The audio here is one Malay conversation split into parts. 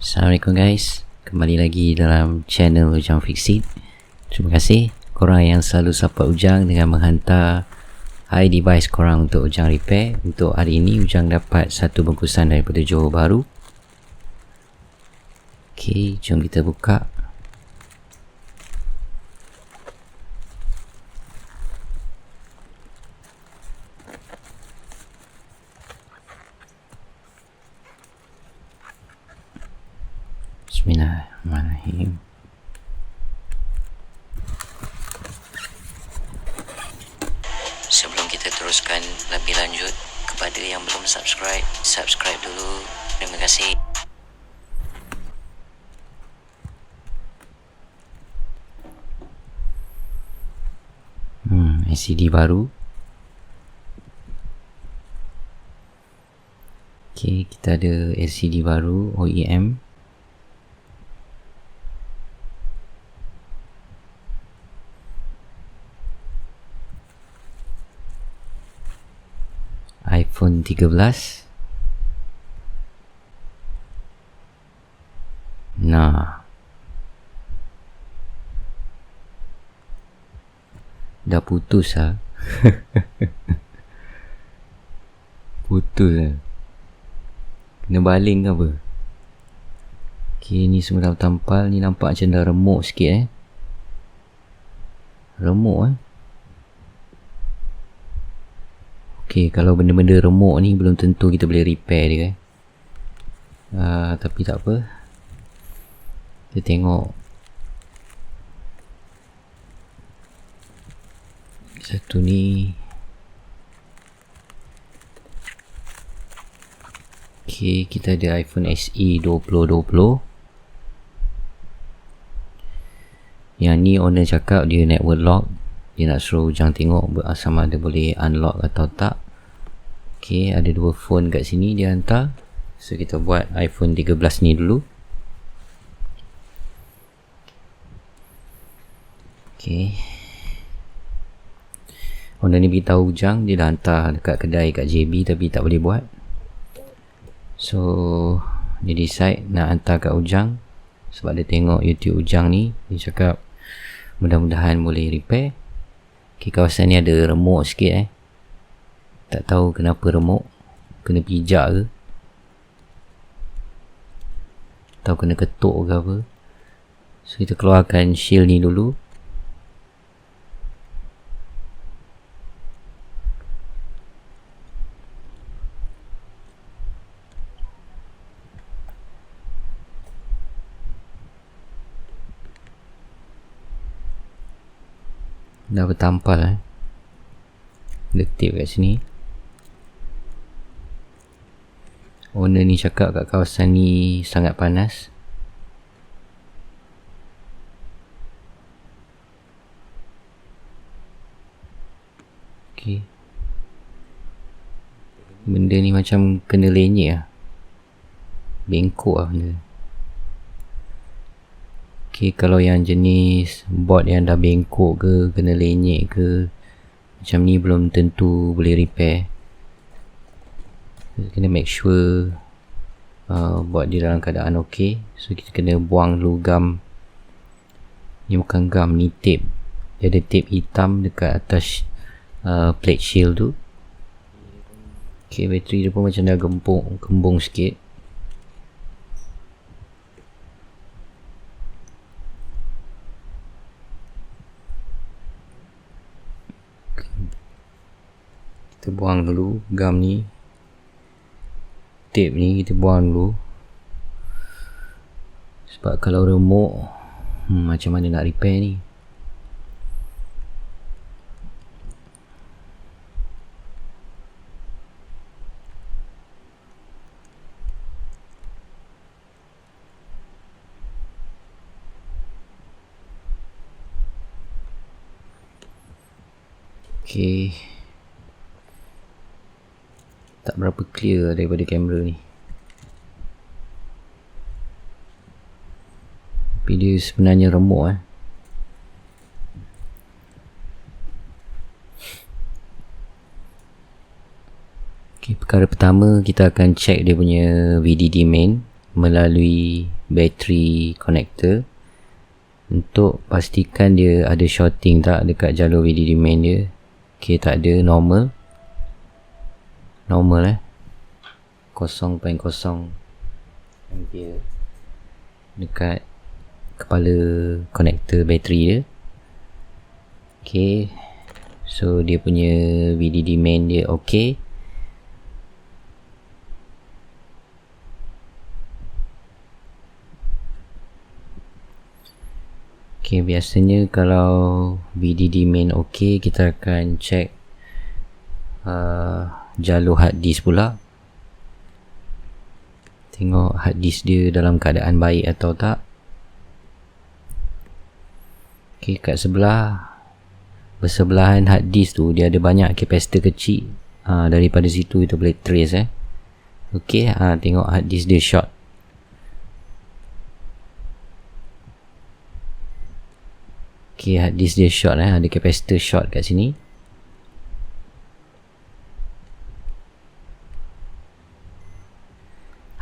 Assalamualaikum guys, kembali lagi dalam channel Ujang Fixit. Terima kasih korang yang selalu support Ujang dengan menghantar device korang untuk Ujang repair. Untuk hari ini Ujang dapat satu bungkusan daripada Johor Bahru. Ok, jom kita buka. Bismillahirrahmanirrahim. Sebelum kita teruskan lebih lanjut, kepada yang belum subscribe, subscribe dulu. Terima kasih. LCD baru. Ok, kita ada LCD baru OEM. iPhone 13. Nah, dah putus lah. Putus lah. Kena baling ke apa? Ok, ni semua dah tampal. Ni nampak macam dah remuk sikit remuk ok, kalau benda-benda remuk ni belum tentu kita boleh repair dia tapi tak apa, kita tengok. Satu ni ok, kita ada iPhone SE 2020. Yang ni owner cakap dia network lock. Dia nak suruh Ujang tengok sama ada boleh unlock atau tak. Ok, ada dua phone kat sini dia hantar. So kita buat iPhone 13 ni dulu. Ok, owner ni beritahu Ujang dia dah hantar dekat kedai kat JB tapi tak boleh buat. So dia decide nak hantar kat Ujang sebab dia tengok YouTube Ujang ni. Dia cakap mudah-mudahan boleh repair. Ok, kawasan ni ada remuk sikit tak tahu kenapa remuk. Kena pijak ke, atau kena ketuk ke apa. So kita keluarkan shield ni dulu. Dah bertampal ada tape kat sini. Owner ni cakap kat kawasan ni sangat panas. Ok, benda ni macam kena lenyek bengkok benda. Ok, kalau yang jenis board yang dah bengkok ke, kena lenyek ke, macam ni belum tentu boleh repair. Kena make sure board di dalam keadaan ok. So kita kena buang dulu gam. Ni bukan gam, ni tape. Dia ada tape hitam dekat atas plate shield tu. Ok, bateri dia pun macam dah gembung sikit. Kita buang dulu gam ni, tape ni kita buang dulu. Sebab kalau remuk macam mana nak repair ni. Ok, tak berapa clear daripada kamera ni. Tapi dia sebenarnya remuk Ok, perkara pertama kita akan check dia punya VDD main. melalui battery connector untuk pastikan dia ada shorting tak dekat jalur VDD main dia. Ok, tak ada, normal 0.0 ampere dekat kepala konektor bateri dia. Ok, so dia punya VDD main dia ok. Ok, biasanya kalau VDD main ok, kita akan check jalur hard disk pula. Tengok hard disk dia dalam keadaan baik atau tak. Ok, kat bersebelahan hard disk tu dia ada banyak kapasitor kecil. Daripada situ kita boleh trace ok, tengok hard disk dia short. Ok, hard disk dia short ada kapasitor short kat sini.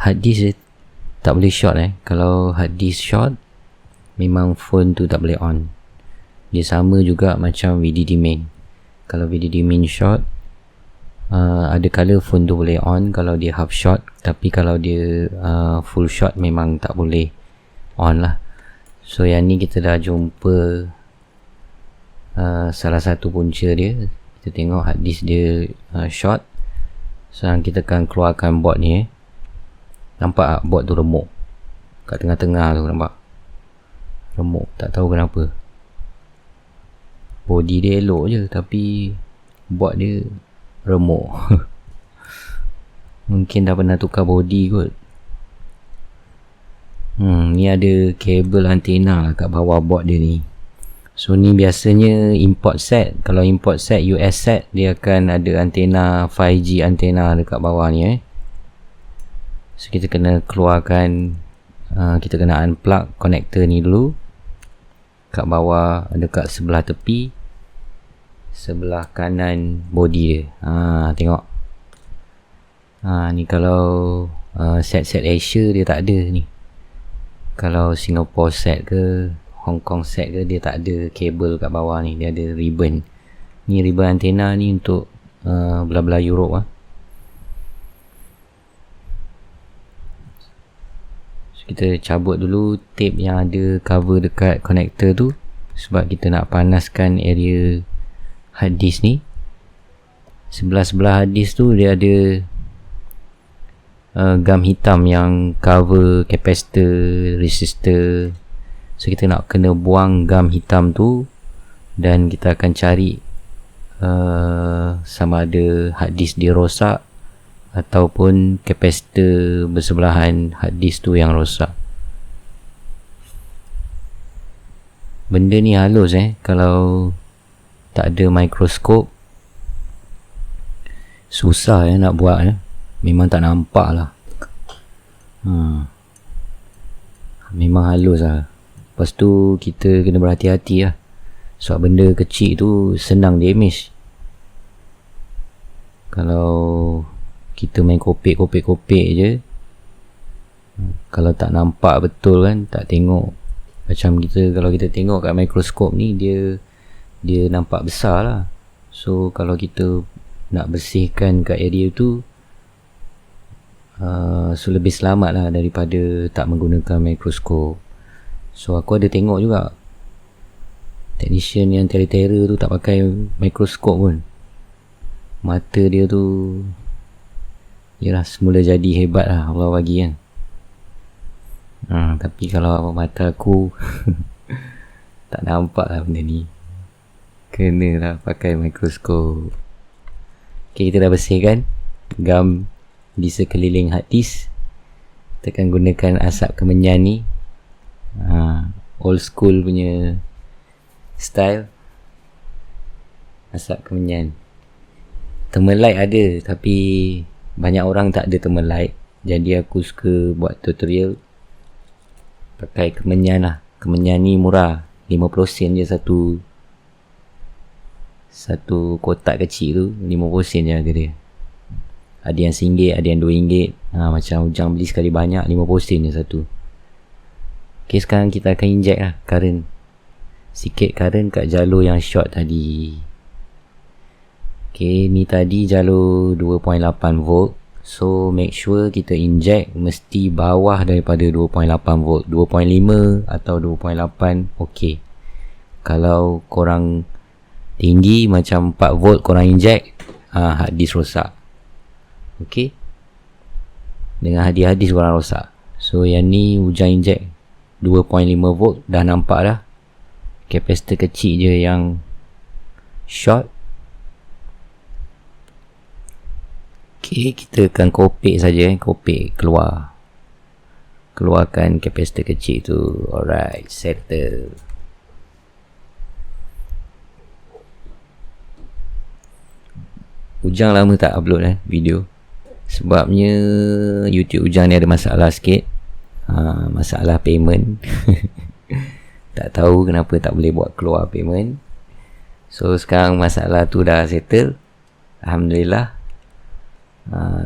Hard disk dia tak boleh short Kalau hard disk short, memang phone tu tak boleh on. Dia sama juga macam VDD main. Kalau VDD main short, ada kala phone tu boleh on kalau dia half short. Tapi kalau dia full short, memang tak boleh on lah. So yang ni kita dah jumpa salah satu punca dia. Kita tengok hard disk dia short. Sekarang kita akan keluarkan board ni. Nampak tak board tu remuk kat tengah-tengah tu, nampak remuk, tak tahu kenapa. Body dia elok je tapi board dia remuk. Mungkin dah pernah tukar body kot. Ni ada kabel antena kat bawah board dia ni. So ni biasanya import set. Kalau import set US set, dia akan ada antena 5G antena dekat bawah ni So kita kena keluarkan, kita kena unplug konektor ni dulu kat bawah, dekat sebelah tepi, sebelah kanan body dia. Tengok. Ni kalau set-set Asia dia tak ada ni. Kalau Singapore set ke Hong Kong set ke, dia tak ada kabel kat bawah ni, dia ada ribbon. Ni ribbon antena ni untuk belah-belah Europe Kita cabut dulu tape yang ada cover dekat konektor tu, sebab kita nak panaskan area hard disk ni. Sebelah-sebelah hard disk tu dia ada gam hitam yang cover kapasitor, resistor. So kita nak kena buang gam hitam tu, dan kita akan cari sama ada hard disk dia rosak ataupun kapasitor bersebelahan hard disk tu yang rosak. Benda ni halus kalau tak ada mikroskop susah nak buat memang tak nampak lah. Memang halus lah. Lepas tu kita kena berhati-hati lah, sebab benda kecil tu senang damage. Kalau kita main kopek je, kalau tak nampak betul kan, tak tengok. Macam kita, kalau kita tengok kat mikroskop ni, dia nampak besar lah. So kalau kita nak bersihkan kat area tu, so lebih selamat lah daripada tak menggunakan mikroskop. So aku ada tengok juga technician yang terror tu tak pakai mikroskop pun. Mata dia tu, yalah, semula jadi hebat lah, Allah bagi kan. Tapi kalau mata aku tak nampak lah benda ni, kena lah pakai mikroskop. Okay, kita dah bersihkan gam di sekeliling hard disk. Kita akan gunakan asap kemenyan ni, old school punya style, asap kemenyan. Thermalite ada, tapi banyak orang tak ada Thermalite. Jadi aku suka buat tutorial pakai kemenyan lah. Kemenyan ni murah, 50 sen je satu kotak kecil tu, 50 sen je harga dia. Ada yang RM1, ada yang RM2. Macam Ujang beli sekali banyak 50 sen je satu. Okay, sekarang kita akan inject lah current, sikit current kat jalur yang short tadi. Okay, ni tadi jalur 2.8 volt. So make sure kita inject mesti bawah daripada 2.8 volt. 2.5 atau 2.8 ok. Kalau korang tinggi macam 4 volt korang inject, hard disk rosak. Ok, dengan hard disk korang rosak. So yang ni Ujang inject 2.5 volt. Dah nampak dah kapasitor kecil je yang short. Ok, kita akan kopek saja, kopek keluarkan kapasitor kecil tu. Alright, settle. Ujang lama tak upload video. Sebabnya YouTube Ujang ni ada masalah sikit. Masalah payment. Tak tahu kenapa tak boleh buat keluar payment. So sekarang masalah tu dah settle, Alhamdulillah.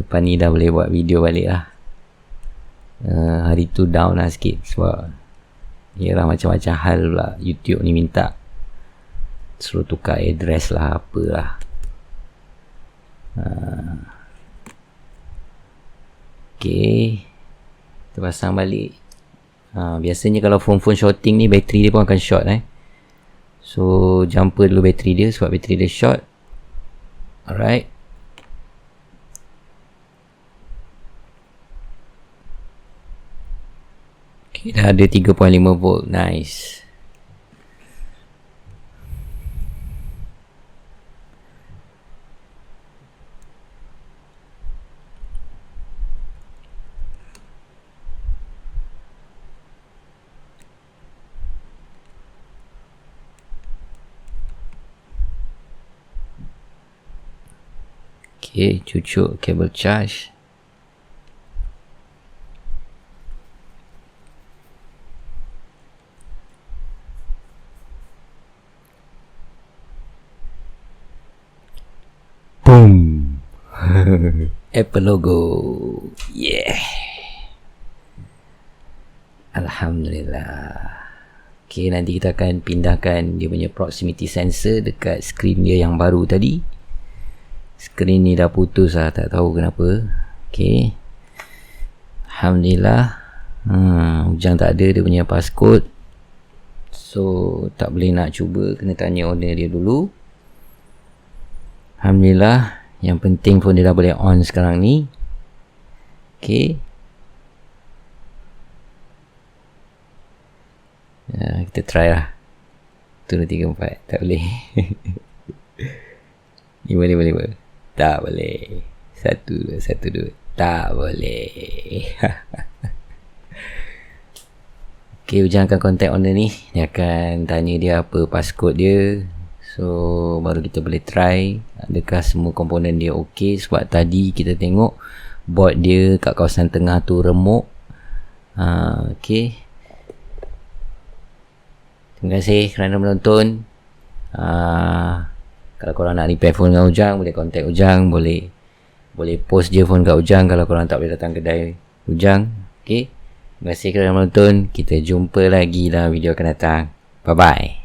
Lepas ni dah boleh buat video balik lah. Hari tu down lah sikit sebab yalah macam-macam hal pula. YouTube ni minta suruh tukar address lah, apalah. Okay, kita pasang balik. Biasanya kalau phone shorting ni, bateri dia pun akan short So jumper dulu bateri dia sebab bateri dia short. Alright. Okay, dah ada 3.5 volt. Nice. Okay, cucuk kabel charge. Boom. Apple logo. Yeah. Alhamdulillah. Okay, nanti kita akan pindahkan dia punya proximity sensor dekat skrin dia yang baru tadi. Skrin ni dah putus lah, tak tahu kenapa. Okay, Alhamdulillah. Ujang tak ada dia punya passcode, so tak boleh nak cuba, kena tanya owner dia dulu. Alhamdulillah. Yang penting phone dia dah boleh on sekarang ni. Okay, kita try lah. 1, 2, 3, 4. Tak boleh. Ni boleh. Tak boleh. 1, 2, 1, 2. Tak boleh. Okay, Ujang akan contact owner ni. Dia akan tanya dia apa passcode dia. So baru kita boleh try adakah semua komponen dia ok. Sebab tadi kita tengok board dia kat kawasan tengah tu remuk. Okay, terima kasih kerana menonton. Kalau korang nak repair phone dengan Ujang, boleh contact Ujang. Boleh post je phone kat Ujang kalau korang tak boleh datang kedai Ujang. Okay, terima kasih kerana menonton. Kita jumpa lagi dalam video akan datang. Bye bye.